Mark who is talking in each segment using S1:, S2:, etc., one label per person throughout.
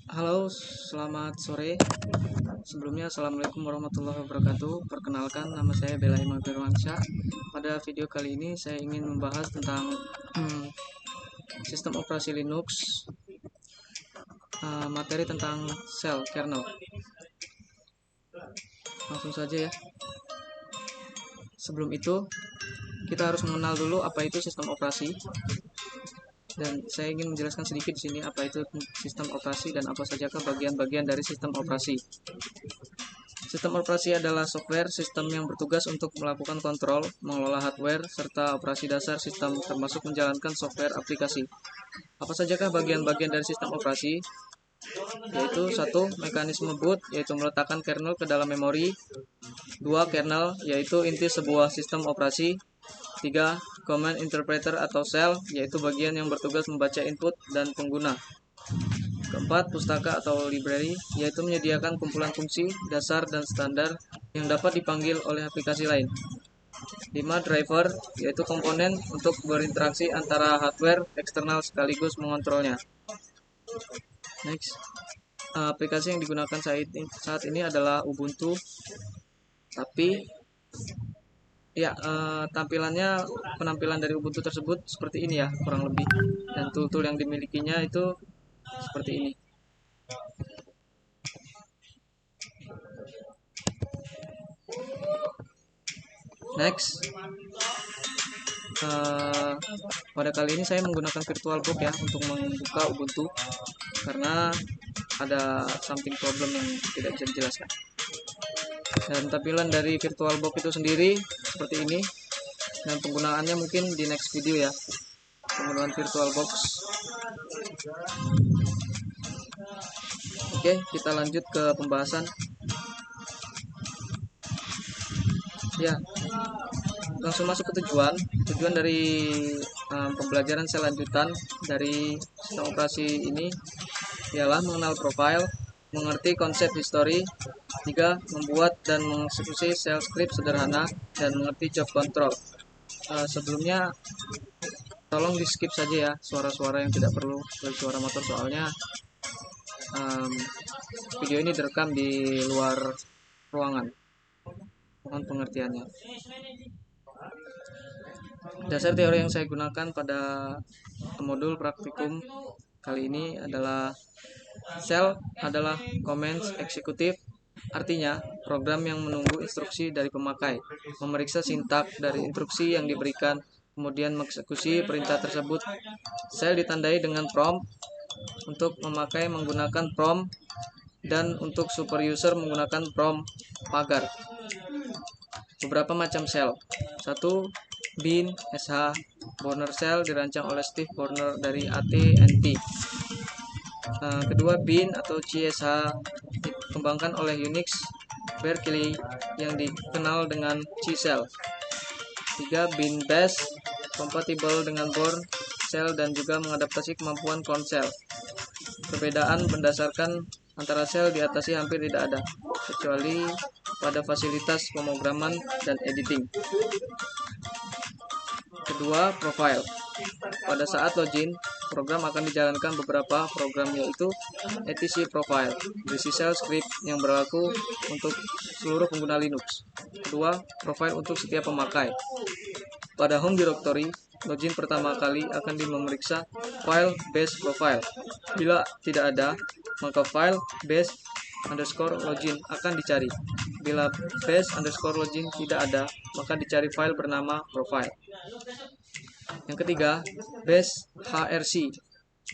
S1: Halo, selamat sore. Sebelumnya, Assalamualaikum warahmatullahi wabarakatuh. Perkenalkan, nama saya Bella Iman Firmansyah. Pada video kali ini, saya ingin membahas tentang sistem operasi Linux, materi tentang shell kernel. Langsung saja ya. Sebelum itu, kita harus mengenal dulu apa itu sistem operasi. Dan saya ingin menjelaskan sedikit di sini apa itu sistem operasi dan apa sajakah bagian-bagian dari sistem operasi. Sistem operasi adalah software sistem yang bertugas untuk melakukan kontrol, mengelola hardware, serta operasi dasar sistem termasuk menjalankan software aplikasi. Apa sajakah bagian-bagian dari sistem operasi? Yaitu 1. Mekanisme boot, yaitu meletakkan kernel ke dalam memori. 2. Kernel, yaitu inti sebuah sistem operasi. 3. Command interpreter atau shell, yaitu bagian yang bertugas membaca input dan pengguna. Keempat, pustaka atau library, yaitu menyediakan kumpulan fungsi, dasar, dan standar yang dapat dipanggil oleh aplikasi lain. 5. Driver, yaitu komponen untuk berinteraksi antara hardware eksternal sekaligus mengontrolnya. Next, aplikasi yang digunakan saat ini adalah Ubuntu, tapi ya, penampilan dari Ubuntu tersebut seperti ini ya, kurang lebih. Dan tool-tool yang dimilikinya itu seperti ini. Next, pada kali ini saya menggunakan VirtualBox ya untuk membuka Ubuntu karena ada something problem yang tidak bisa dijelaskan. Dan tampilan dari VirtualBox itu sendiri seperti ini, dan penggunaannya mungkin di next video ya, penggunaan VirtualBox. Oke, kita lanjut ke pembahasan. Ya, langsung masuk ke tujuan dari pembelajaran selanjutan dari sistem operasi ini ialah mengenal profile, mengerti konsep history. 3. Membuat dan mengeksekusi shell script sederhana dan mengerti job control. Sebelumnya tolong di skip saja ya suara-suara yang tidak perlu, seperti suara motor, soalnya video ini direkam di luar ruangan. Mohon pengertiannya. Dasar teori yang saya gunakan pada modul praktikum kali ini adalah shell adalah commands eksekutif, artinya program yang menunggu instruksi dari pemakai, memeriksa sintak dari instruksi yang diberikan, kemudian mengeksekusi perintah tersebut. Shell ditandai dengan prompt, untuk memakai menggunakan prompt, dan untuk super user menggunakan prompt pagar. Beberapa macam shell. 1. Bean, SH, Bourne Shell dirancang oleh Steve Bourne dari AT&T. Kedua, Bean atau CSH dikembangkan oleh Unix, Berkeley yang dikenal dengan C-Shell. 3. Bean Bash, kompatibel dengan Bourne Shell dan juga mengadaptasi kemampuan clone shell. Perbedaan berdasarkan antara shell diatasi hampir tidak ada, kecuali pada fasilitas pemrograman dan editing. Kedua, profile. Pada saat login, program akan dijalankan beberapa program, yaitu etc profile, berisi shell script yang berlaku untuk seluruh pengguna Linux. Kedua, profile untuk setiap pemakai. Pada home directory, login pertama kali akan memeriksa file base profile. Bila tidak ada, maka file base underscore login akan dicari. Bila base underscore login tidak ada, maka dicari file bernama profile. Yang ketiga, base HRC.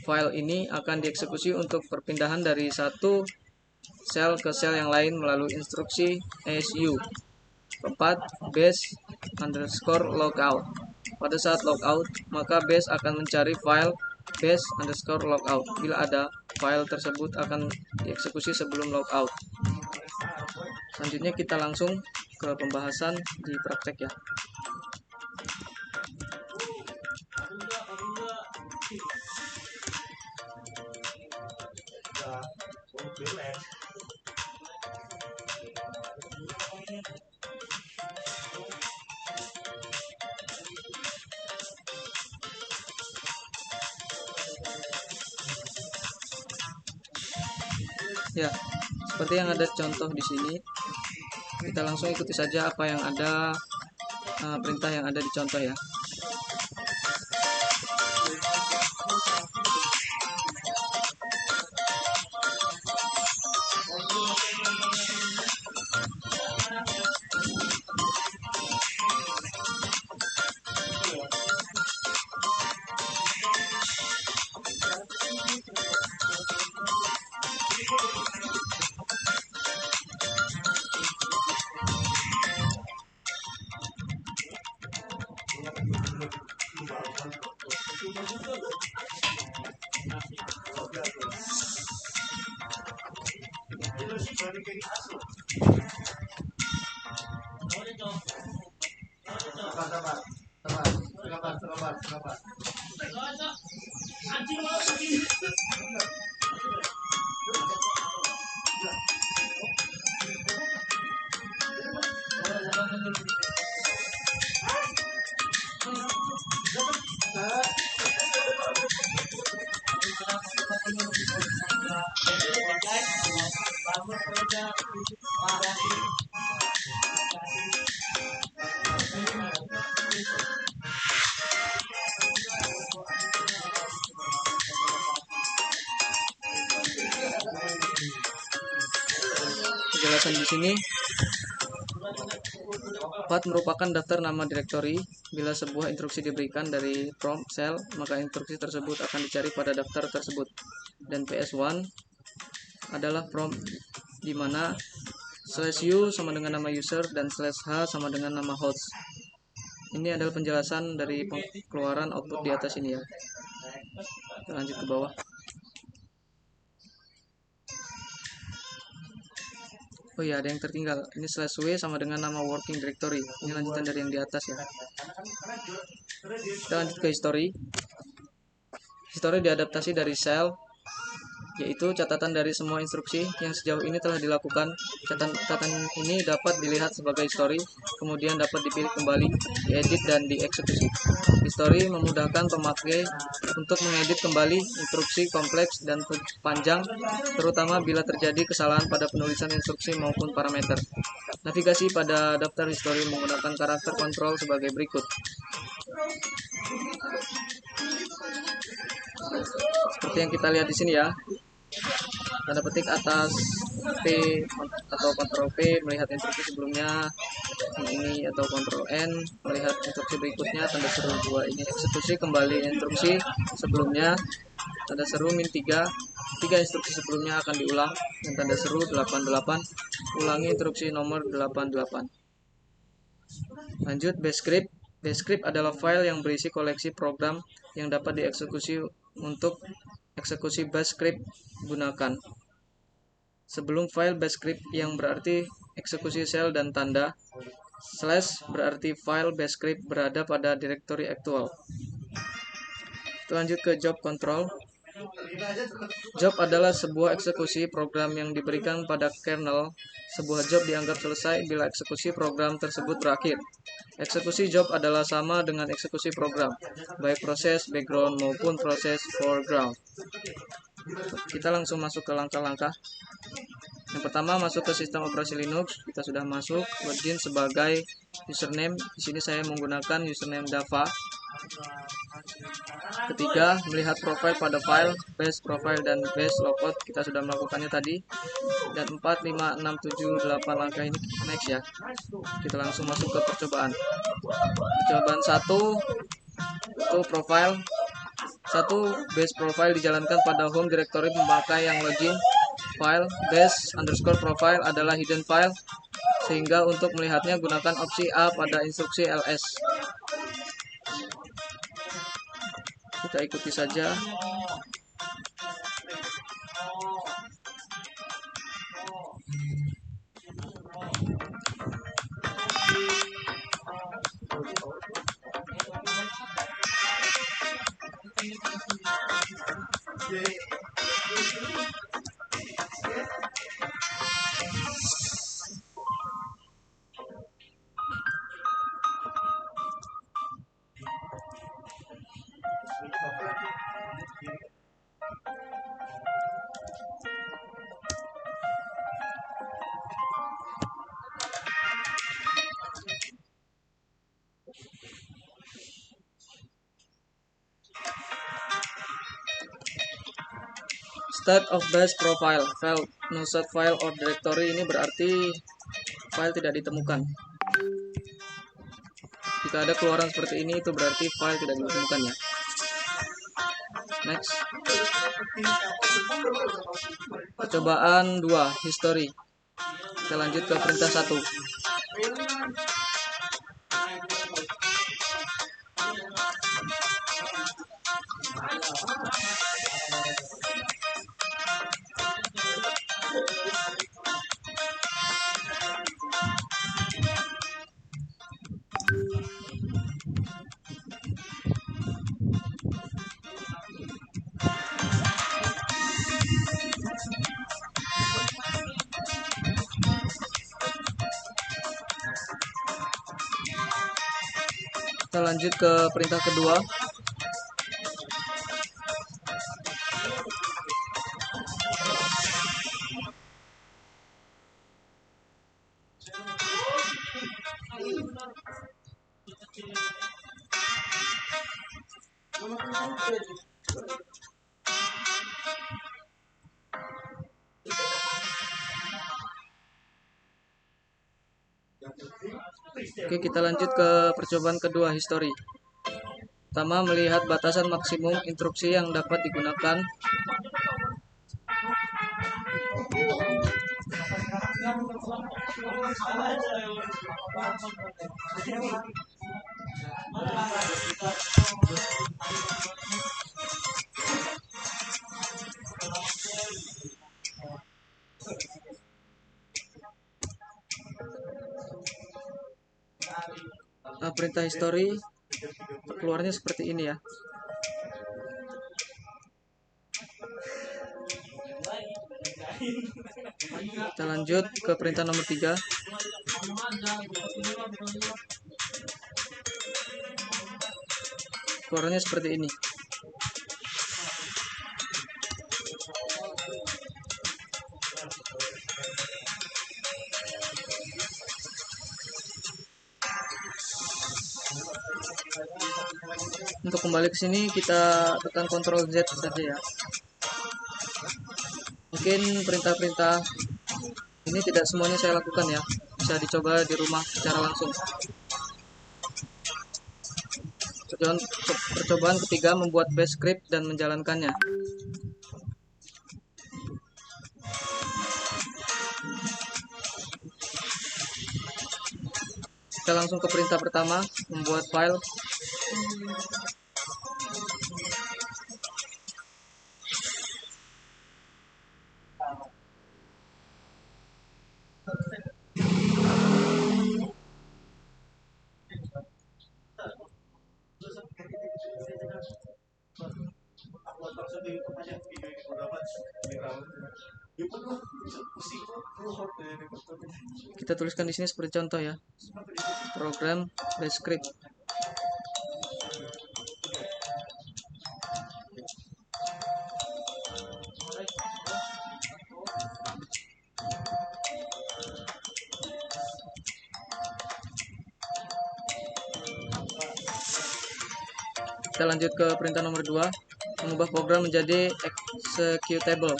S1: File ini akan dieksekusi untuk perpindahan dari satu shell ke shell yang lain melalui instruksi ASU. Keempat, base underscore logout. Pada saat logout, maka base akan mencari file base underscore logout. Bila ada, file tersebut akan dieksekusi sebelum logout. Selanjutnya kita langsung ke pembahasan di praktek ya. Ya, seperti yang ada contoh di sini, kita langsung ikuti saja apa yang ada, perintah yang ada di contoh ya. Penjelasan di sini, path merupakan daftar nama direktori. Bila sebuah instruksi diberikan dari prompt shell, maka instruksi tersebut akan dicari pada daftar tersebut. Dan PS1 adalah prompt di mana /u sama dengan nama user dan /h sama dengan nama host. Ini adalah penjelasan dari pengeluaran output di atas ini ya. Kita lanjut ke bawah. Oh iya, ada yang tertinggal. Ini /w sama dengan nama working directory. Ini lanjutan dari yang di atas ya. Kita lanjut ke history. History diadaptasi dari shell, yaitu catatan dari semua instruksi yang sejauh ini telah dilakukan. Catatan ini dapat dilihat sebagai history, kemudian dapat dipilih kembali, diedit, dan dieksekusi. History memudahkan pemakai untuk mengedit kembali instruksi kompleks dan panjang, terutama bila terjadi kesalahan pada penulisan instruksi maupun parameter. Navigasi pada daftar history menggunakan karakter kontrol sebagai berikut. Seperti yang kita lihat di sini ya. Tanda petik atas P atau Ctrl P melihat instruksi sebelumnya, ini atau Ctrl N melihat instruksi berikutnya. Tanda seru 2 ini eksekusi kembali instruksi sebelumnya. Tanda seru -3, 3 instruksi sebelumnya akan diulang. Dan tanda seru 88, ulangi instruksi nomor 88. Lanjut bash script. Bash script adalah file yang berisi koleksi program yang dapat dieksekusi. Untuk eksekusi bash script gunakan sebelum file bash script yang berarti eksekusi shell dan tanda / berarti file bash script berada pada direktori aktual. Kita lanjut ke job control. Job adalah sebuah eksekusi program yang diberikan pada kernel. Sebuah job dianggap selesai bila eksekusi program tersebut berakhir. Eksekusi job adalah sama dengan eksekusi program, baik proses background maupun proses foreground. Kita langsung masuk ke langkah-langkah. Yang pertama, masuk ke sistem operasi Linux. Kita sudah masuk, login sebagai username. Di sini saya menggunakan username Dava. Ketiga, melihat profil pada file, bash profile dan bash logout. Kita sudah melakukannya tadi. Dan 4, 5, 6, 7, 8 langkah ini next ya. Kita langsung masuk ke percobaan. Percobaan 1 itu profile. 1. Bash profile dijalankan pada home directory pemakai yang login. File bash_profile adalah hidden file, sehingga untuk melihatnya gunakan opsi A pada instruksi ls. Kita ikuti saja. State of base profile failed. No set file or directory ini berarti file tidak ditemukan. Jika ada keluaran seperti ini itu berarti file tidak ditemukan ya. Next. Percobaan 2, history. Kita lanjut ke perintah 1. Kita lanjut ke perintah kedua. Oke, kita lanjut ke percobaan kedua, history. Pertama, melihat batasan maksimum instruksi yang dapat digunakan. Perintah history keluarnya seperti ini ya. Kita lanjut ke perintah nomor 3. Keluarnya seperti ini. Untuk kembali ke sini kita tekan Ctrl Z saja ya. Mungkin perintah-perintah ini tidak semuanya saya lakukan ya. Bisa dicoba di rumah secara langsung. Percobaan ketiga, membuat bash script dan menjalankannya. Kita langsung ke perintah pertama, membuat file. Kita tuliskan di sini seperti contoh ya. Program bash script. Kita lanjut ke perintah nomor 2, mengubah program menjadi executable.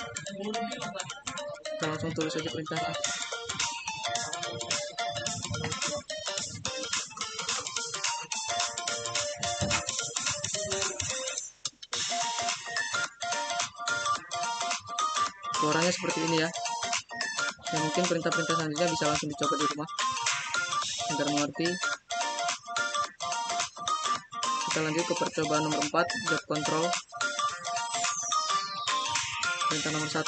S1: Kita langsung tulis saja perintahnya. Keluarannya seperti ini ya. Dan mungkin perintah-perintah selanjutnya bisa langsung dicoba di rumah agar mengerti. Kita lanjut ke percobaan nomor 4, job control. Perintah nomor 1.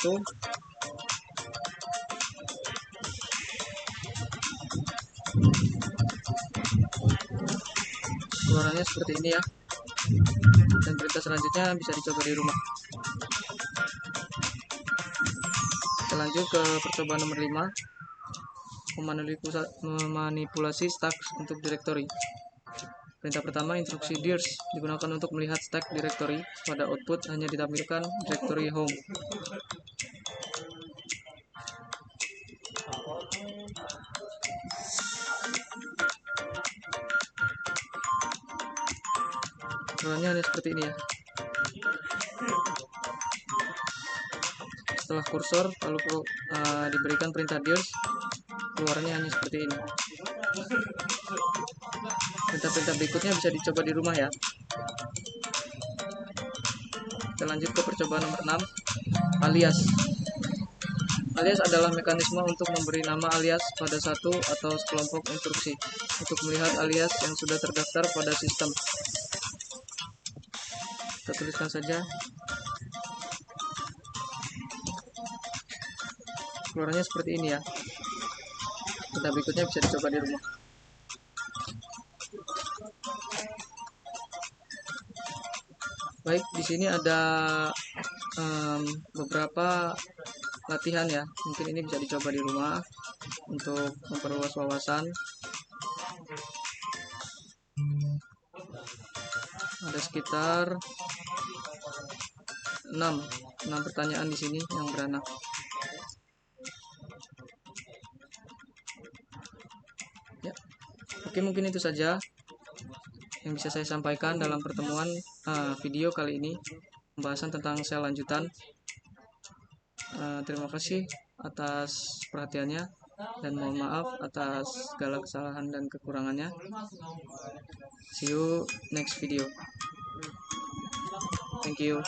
S1: Keluarannya seperti ini ya. Dan perintah selanjutnya bisa dicoba di rumah. Kita lanjut ke percobaan nomor 5, memanipulasi stack untuk directory. Perintah pertama, instruksi dirs digunakan untuk melihat stack directory. Pada output hanya ditampilkan directory home. Caranya hanya seperti ini ya. setelah kursor lalu diberikan perintah deals, keluarnya hanya seperti ini. Perintah-perintah berikutnya bisa dicoba di rumah ya. Kita lanjut ke percobaan nomor 6, alias. Alias adalah mekanisme untuk memberi nama alias pada satu atau sekelompok instruksi untuk melihat alias yang sudah terdaftar pada sistem. Kita tuliskan saja. Keluarnya seperti ini ya. Kita berikutnya bisa dicoba di rumah. Baik, di sini ada beberapa latihan ya. Mungkin ini bisa dicoba di rumah untuk memperluas wawasan. Ada sekitar 6 pertanyaan di sini yang beranak. Ya. Oke, mungkin itu saja yang bisa saya sampaikan dalam pertemuan video kali ini, pembahasan tentang sel lanjutan. Terima kasih atas perhatiannya dan mohon maaf atas segala kesalahan dan kekurangannya. See you next video. Thank you.